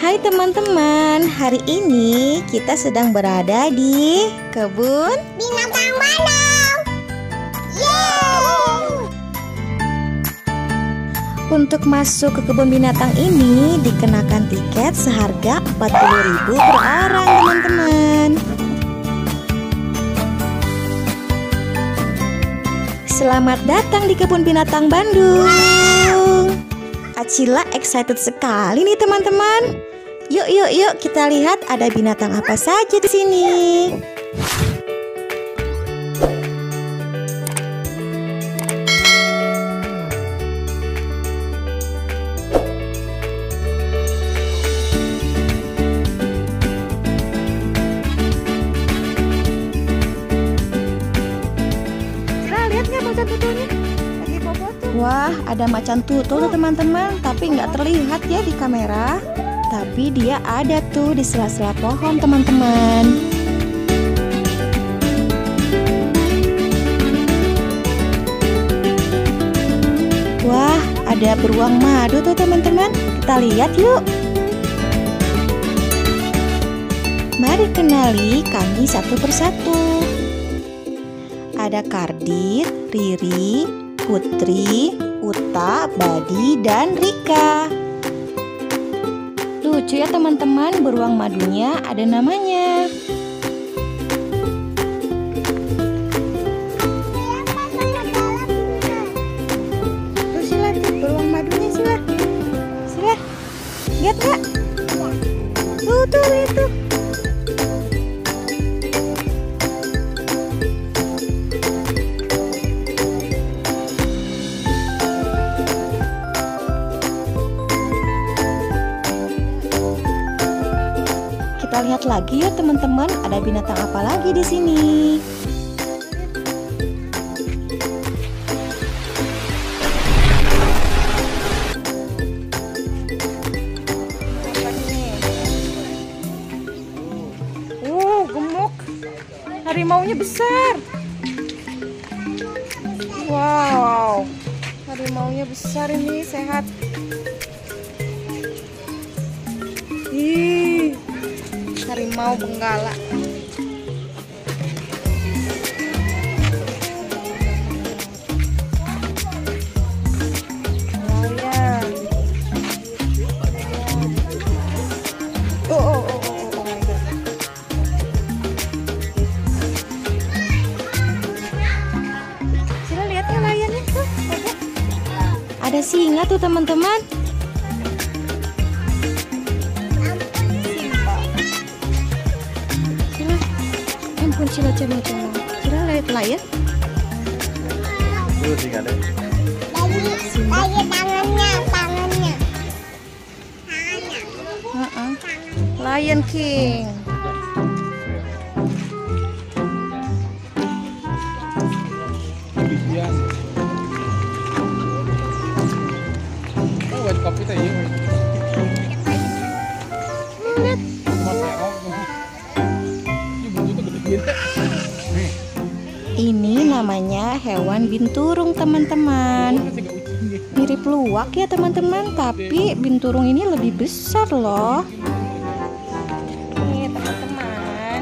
Hai teman-teman, hari ini kita sedang berada di kebun binatang Bandung. Yeay! Untuk masuk ke kebun binatang ini dikenakan tiket seharga 40.000 per orang teman-teman. Selamat datang di kebun binatang Bandung. Acila excited sekali nih teman-teman. Yuk kita lihat ada binatang apa saja di sini. Acila lihat nggak macan tutunya? Lagi bobo tuh. Wah, ada macan tutul tuh teman-teman, tapi nggak terlihat ya di kamera. Tapi dia ada tuh di sela-sela pohon teman-teman. Wah, ada beruang madu tuh teman-teman. Kita lihat yuk. Mari kenali kami satu persatu. Ada Kardit, Riri, Putri, Uta, Badi, dan Rika. Lucu ya teman-teman, beruang madunya ada namanya. Tuh Sila, tuh beruang madunya Sila. Sila, lihat nggak? Tuh itu. Kita lihat lagi ya teman-teman, ada binatang apa lagi di sini? Gemuk. Harimaunya besar. Wow. Harimaunya besar ini, sehat. Ih. Harimau Benggala. Lion. Oh my God. Sila lihat ya lionnya tuh. Ada singa tuh teman-teman. Sila coba. Sila lihat lion. Lagi tangannya. Lion King. Ini namanya hewan binturung teman-teman. Mirip luwak ya teman-teman, tapi binturung ini lebih besar loh. Nih teman-teman,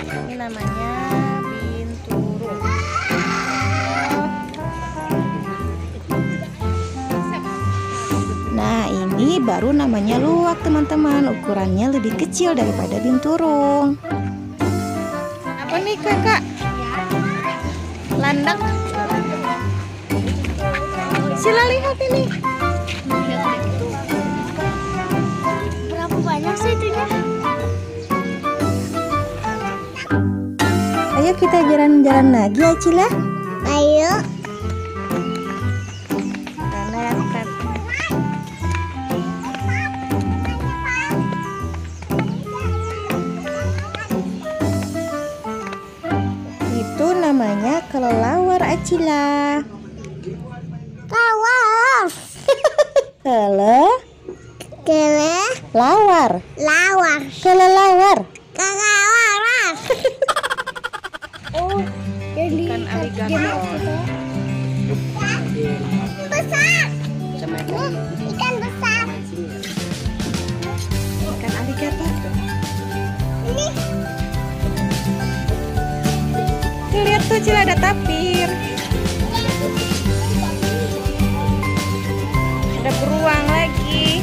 ini namanya binturung. Nah ini baru namanya luwak teman-teman, ukurannya lebih kecil daripada binturung. Apa nih kakak? Landang. Sila lihat ini. Berapa banyak sih itunya? Ayo kita jalan-jalan lagi ya Cila. Ayo. Itu namanya kelelawar Acila. Lawar. Kelelawar. Lawar. Kelelawar. Kelelawar. Oh, jadi Ikan aligator. Besar. Ikan besar. kayak apa tuh? Tuh lihat tuh Cila, ada tapir. Ada beruang lagi.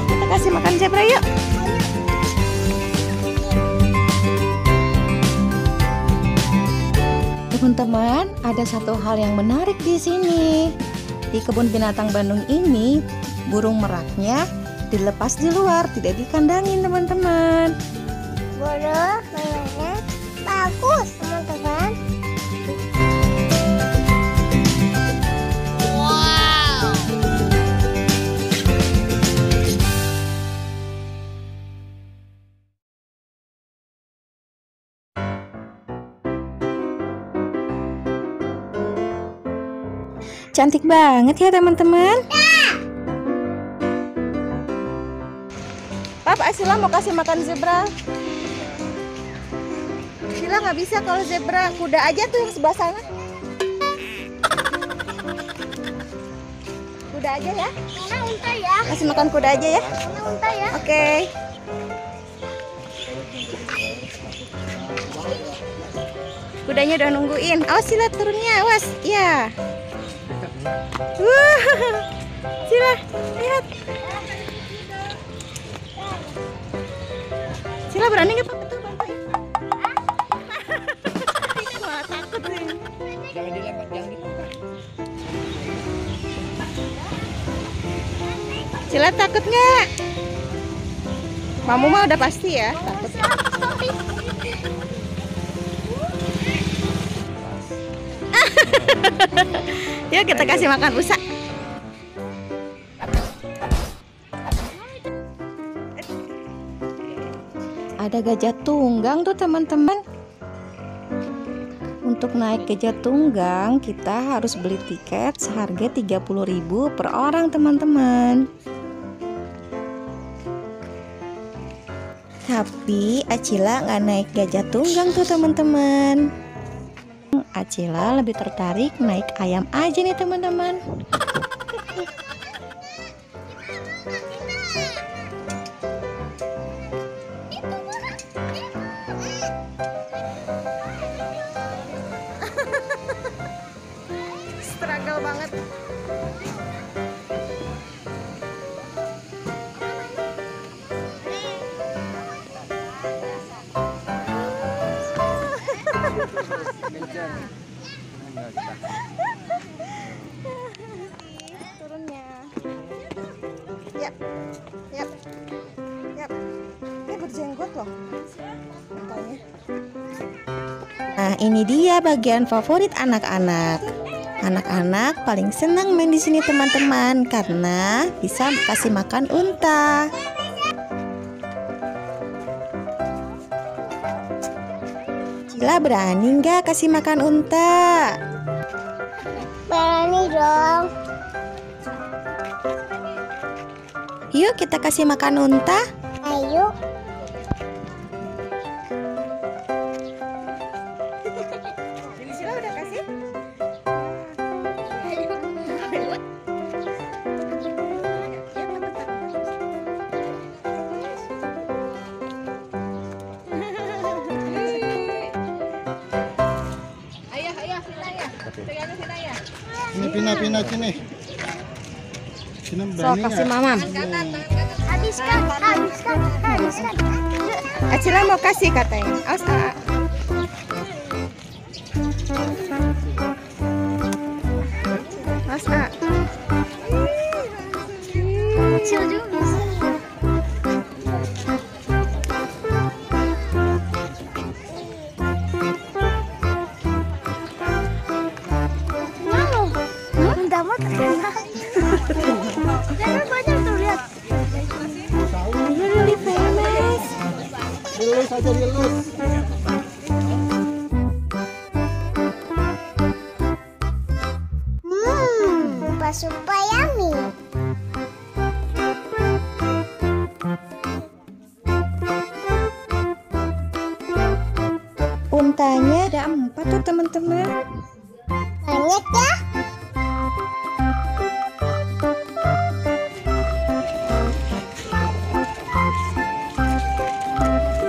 Kita kasih makan zebra yuk. Teman-teman, ada satu hal yang menarik di sini. Di kebun binatang Bandung ini, burung meraknya dilepas di luar, tidak dikandangin, teman-teman. Burung mainannya bagus, teman-teman. Cantik banget ya teman-teman. Pap, Asila mau kasih makan zebra. Sila nggak bisa kalau zebra, kuda aja tuh yang sebelah sana. Kuda aja ya. Mana unta ya? Kasih makan kuda aja ya. Mana unta ya? Oke. Kudanya udah nungguin. Awas Sila turunnya, awas. Ya. Wah, Sila, lihat. Sila berani nggak Pak? Betul bantuin. Malah takut nih. Jangan dilempar, jangan dilempar. Sila takut nggak? Mamu mah udah pasti ya takut. Yuk kita kasih makan usa. Ada gajah tunggang tuh teman-teman. Untuk naik gajah tunggang kita harus beli tiket seharga 30.000 per orang teman-teman. Tapi Acila nggak naik gajah tunggang tuh teman-teman. Acila lebih tertarik naik ayam aja nih teman-teman. Struggle banget. Turunnya. Yap. Yap. Yap. Ini berjenggot loh. Makanya. Nah, ini dia bagian favorit anak-anak. Anak-anak paling senang main di sini teman-teman karena bisa kasih makan unta. Cila berani nggak kasih makan unta? Berani dong. Yuk kita kasih makan unta. Ayo. Cila udah kasih? Ini pina sini. Sini So berani kasih nggak? mamam. Habiskan. Acila mau kasih katanya. Awas A. Awas A. Kecil juga sih. Unta terkenal. Jangan banyak tuh lihat. Really famous. Dilus aja dilus. Super yummy. untanya ada 4 tuh teman-teman. Banyak ya.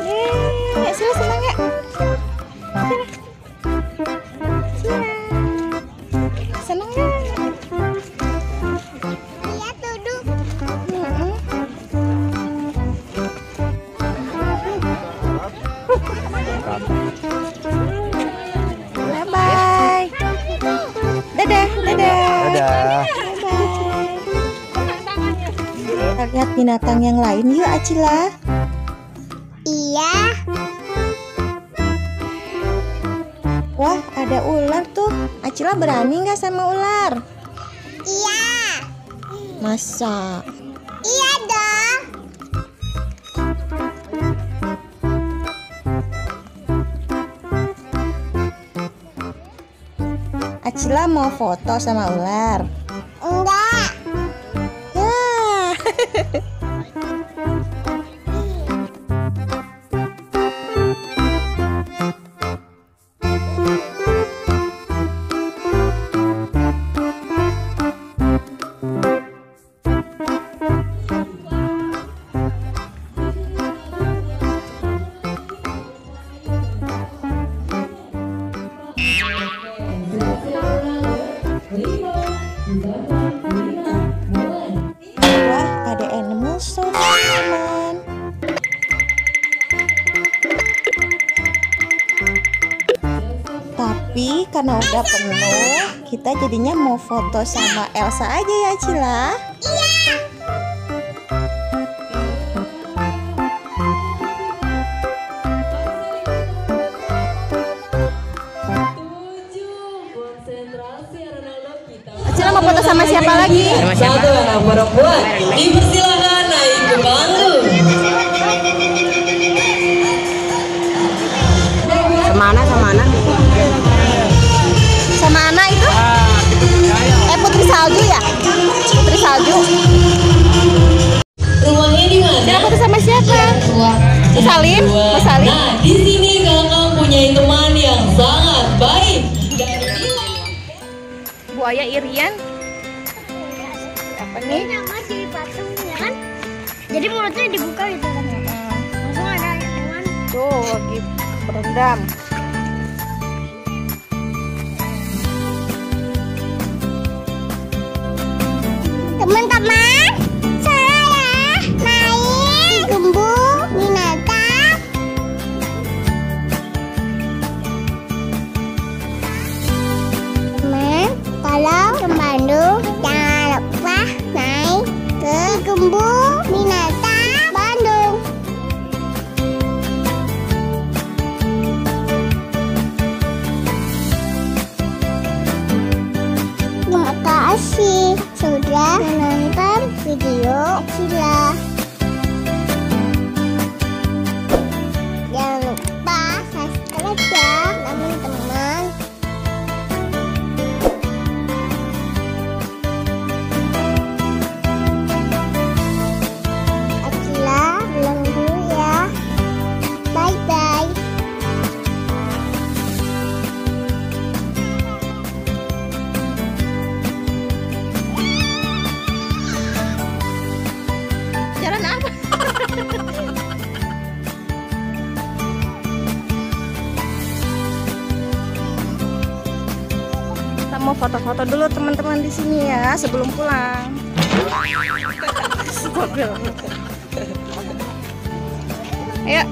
Yeay, Sila senang ya? Senang ya? Iya duduk. Bye-bye. Dadah, dadah. Dadah. Kita lihat binatang yang lain yuk, Acila. Iya. Wah, ada ular tuh. Acila berani nggak sama ular? Iya. Masa? Iya dong. Acila mau foto sama ular. Enggak. Ya. Wah, ada animal show, teman-teman. Tapi karena udah penuh, kita jadinya mau foto sama Elsa aja ya, Cila. Cila mau foto sama siapa lagi? Satu anak perempuan dipersilakan naik ke panggung. Sama anak itu? Putri salju ya? Putri salju. Rumahnya di mana? Cila foto sama siapa? Salim? Mas Salim? Nah, di sini kakak punya teman yang sangat baik. Dan inilah Buaya Irian. Apa nih? Nama di patung ya kan? Jadi mulutnya dibuka gitu kan. Langsung ada hewan. Tuh lagi berendam. Teman-teman, saya naik gembu binatang. Teman, kalau ke Bandung jangan lupa naik ke gembu binatang Bandung. Terima kasih sudah menonton video Acila. Jangan lupa subscribe ya teman-teman. Acila pulang dulu ya. Bye bye. Jalan apa? Kita mau foto-foto dulu teman-teman di sini ya sebelum pulang. Ayo.